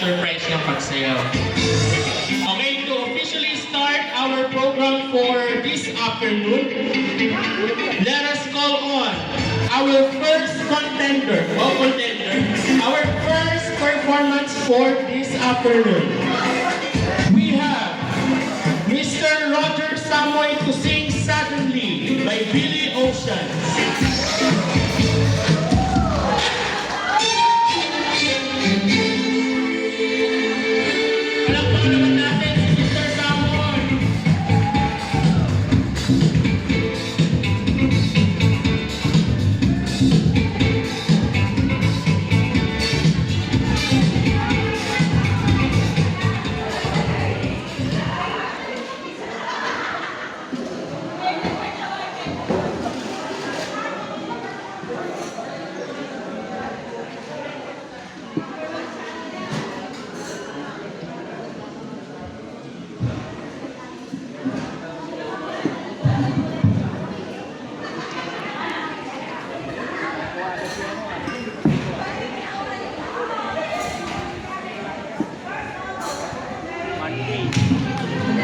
surprise ng pagsayaw. Okay, to officially start our program for this afternoon, let us call on our first contender, our first performance for this afternoon. We have Mr. Roger Samoy to sing Suddenly by Billy Ocean. Palakpakan naman natin si Mr. Samoy.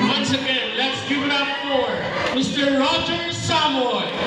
Once again, let's give it up for Mr. Roger Samoy.